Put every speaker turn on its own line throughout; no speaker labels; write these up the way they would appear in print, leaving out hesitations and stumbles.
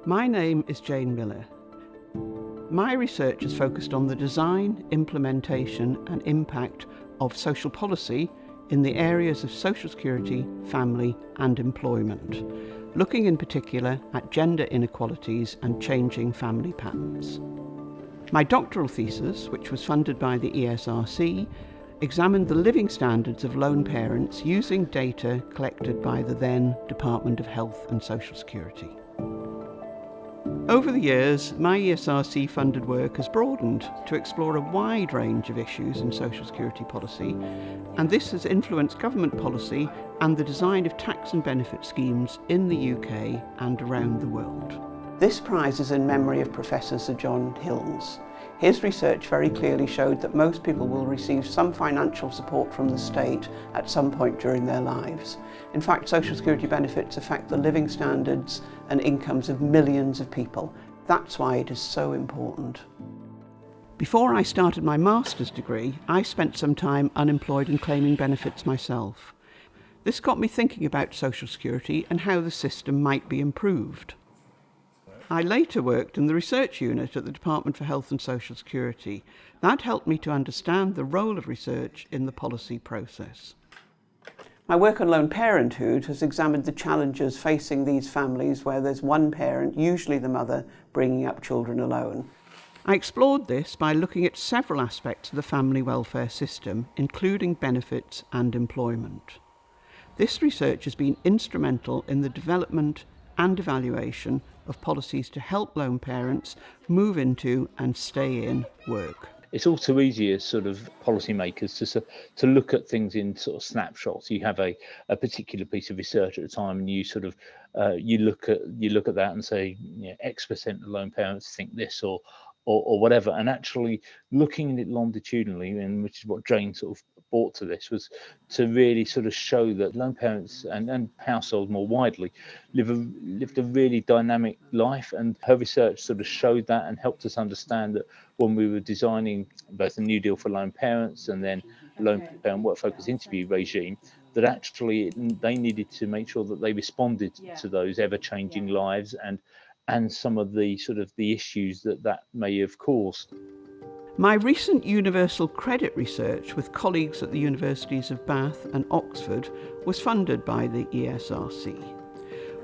My name is Jane Millar. My research is focused on the design, implementation and impact of social policy in the areas of social security, family and employment, looking in particular at gender inequalities and changing family patterns. My doctoral thesis, which was funded by the ESRC, examined the living standards of lone parents using data collected by the then Department of Health and Social Security. Over the years, my ESRC funded work has broadened to explore a wide range of issues in social security policy, and this has influenced government policy and the design of tax and benefit schemes in the UK and around the world. This prize is in memory of Professor Sir John Hills. His research very clearly showed that most people will receive some financial support from the state at some point during their lives. In fact, social security benefits affect the living standards and incomes of millions of people. That's why it is so important. Before I started my master's degree, I spent some time unemployed and claiming benefits myself. This got me thinking about social security and how the system might be improved. I later worked in the research unit at the Department for Health and Social Security. That helped me to understand the role of research in the policy process. My work on lone parenthood has examined the challenges facing these families where there's one parent, usually the mother, bringing up children alone. I explored this by looking at several aspects of the family welfare system, including benefits and employment. This research has been instrumental in the development and evaluation of policies to help lone parents move into and stay in work.
It's all too easy as sort of policymakers to look at things in sort of snapshots. You have a particular piece of research at a time, and you sort of you look at that and say, you know, X% of lone parents think this or whatever. And actually looking at it longitudinally, and which is what Jane sort of brought to this, was to really sort of show that lone parents and households more widely lived a really dynamic life. And her research sort of showed that and helped us understand that when we were designing both a new deal for lone parents and then lone parent work focus interview regime, that actually they needed to make sure that they responded to those ever-changing lives and some of the sort of the issues that may have caused.
My recent universal credit research with colleagues at the Universities of Bath and Oxford was funded by the ESRC.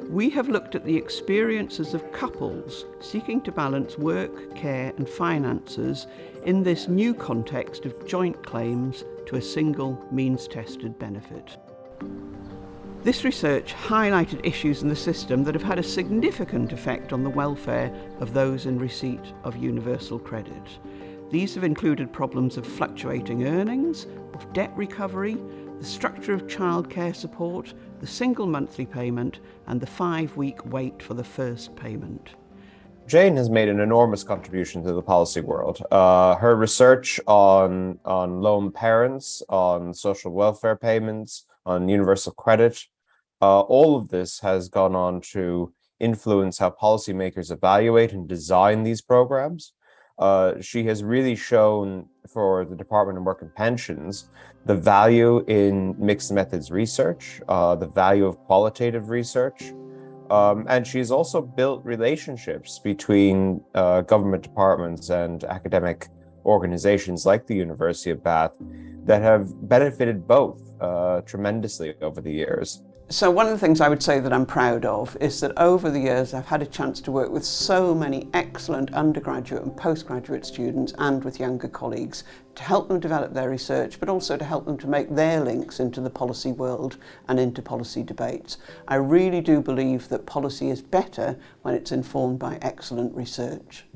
We have looked at the experiences of couples seeking to balance work, care and finances in this new context of joint claims to a single means-tested benefit. This research highlighted issues in the system that have had a significant effect on the welfare of those in receipt of universal credit. These have included problems of fluctuating earnings, of debt recovery, the structure of childcare support, the single monthly payment, and the 5-week wait for the first payment.
Jane has made an enormous contribution to the policy world. Her research on lone parents, on social welfare payments, on universal credit, all of this has gone on to influence how policymakers evaluate and design these programs. She has really shown for the Department of Work and Pensions the value in mixed methods research, the value of qualitative research, and she's also built relationships between government departments and academic organizations like the University of Bath that have benefited both tremendously over the years.
So one of the things I would say that I'm proud of is that over the years I've had a chance to work with so many excellent undergraduate and postgraduate students and with younger colleagues to help them develop their research, but also to help them to make their links into the policy world and into policy debates. I really do believe that policy is better when it's informed by excellent research.